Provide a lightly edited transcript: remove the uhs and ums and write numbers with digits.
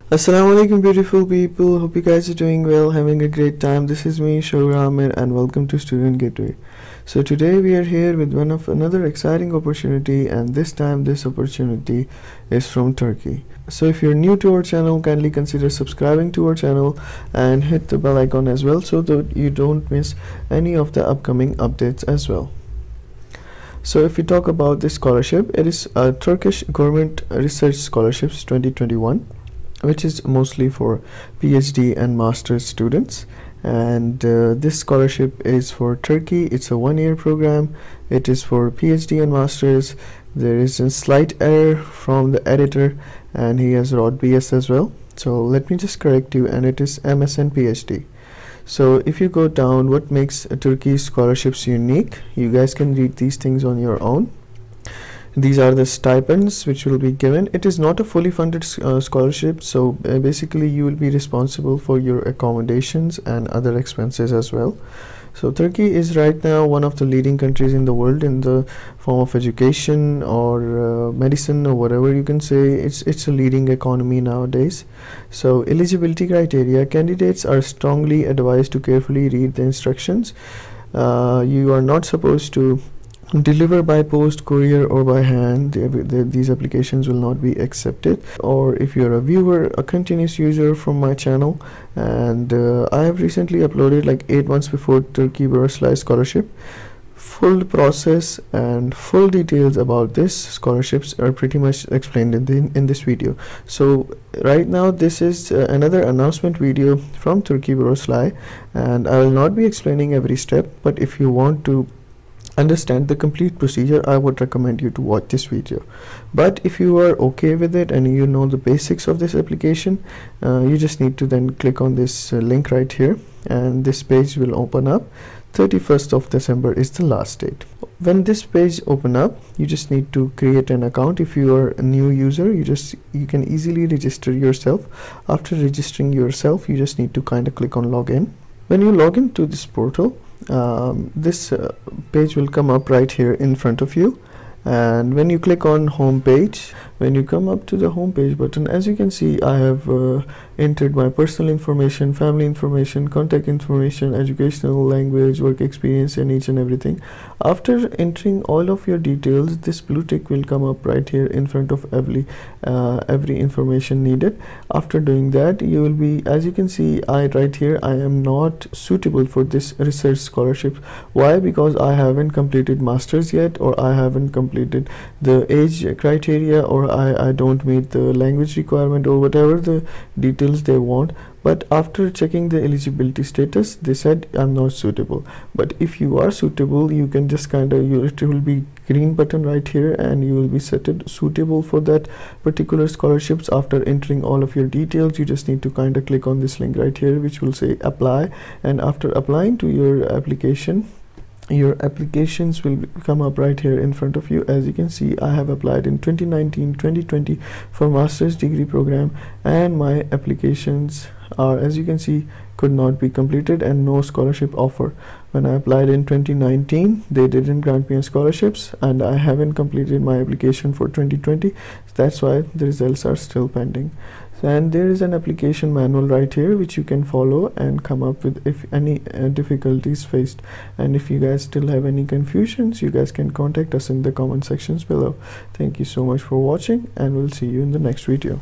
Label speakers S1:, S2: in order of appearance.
S1: Assalamu alaikum beautiful people, hope you guys are doing well, having a great time. This is me Shogra Amir and welcome to Student Gateway. So today we are here with another exciting opportunity, and this time this opportunity is from Turkey. So if you're new to our channel, kindly consider subscribing to our channel and hit the bell icon as well so that you don't miss any of the upcoming updates as well. So if we talk about this scholarship, it is a Turkish Government Research Scholarships 2021, which is mostly for PhD and master's students, and this scholarship is for Turkey. It's a one-year program. It is for PhD and masters. There is a slight error from the editor and he has wrote BS as well, so let me just correct you, and it is MS and PhD. So if you go down, what makes Turkey's scholarships unique, you guys can read these things on your own. These are the stipends which will be given. It is not a fully funded scholarship, so basically you will be responsible for your accommodations and other expenses as well. So Turkey is right now one of the leading countries in the world in the form of education or medicine or whatever you can say. It's a leading economy nowadays. So eligibility criteria: candidates are strongly advised to carefully read the instructions. You are not supposed to deliver by post, courier or by hand. These applications will not be accepted. Or if you're a viewer, a continuous user from my channel, and I have recently uploaded like 8 months before Turkey Burslay scholarship. Full process and full details about this scholarships are pretty much explained in this video. So right now this is another announcement video from Turkey Burslay, and I will not be explaining every step, but if you want to understand the complete procedure, I would recommend you to watch this video. But if you are okay with it and you know the basics of this application, you just need to then click on this link right here, and this page will open up. 31st of December is the last date. When this page open up, you just need to create an account. If you are a new user, you can easily register yourself. After registering yourself, you just need to kind of click on login. When you log into this portal, this page will come up right here in front of you, and when you click on home page, when you come up to the home page button, as you can see, I have entered my personal information, family information, contact information, educational, language, work experience, and each and everything. After entering all of your details, this blue tick will come up right here in front of every information needed. After doing that, you will be, as you can see, right here, I am not suitable for this research scholarship. Why? Because I haven't completed masters yet, or I haven't completed the age criteria, or I don't meet the language requirement, or whatever the details they want. But after checking the eligibility status, they said I'm not suitable. But if you are suitable, you can just it will be green button right here, and you will be suitable for that particular scholarships. After entering all of your details, you just need to click on this link right here, which will say apply, and after applying to your application, your applications will come up right here in front of you. As you can see, I have applied in 2019-2020 for master's degree program, and my applications are, as you can see, could not be completed and no scholarship offer. When I applied in 2019, they didn't grant me a scholarships, and I haven't completed my application for 2020. That's why the results are still pending. And there is an application manual right here which you can follow and come up with if any difficulties faced. And if you guys still have any confusions, you guys can contact us in the comment sections below. Thank you so much for watching, and we'll see you in the next video.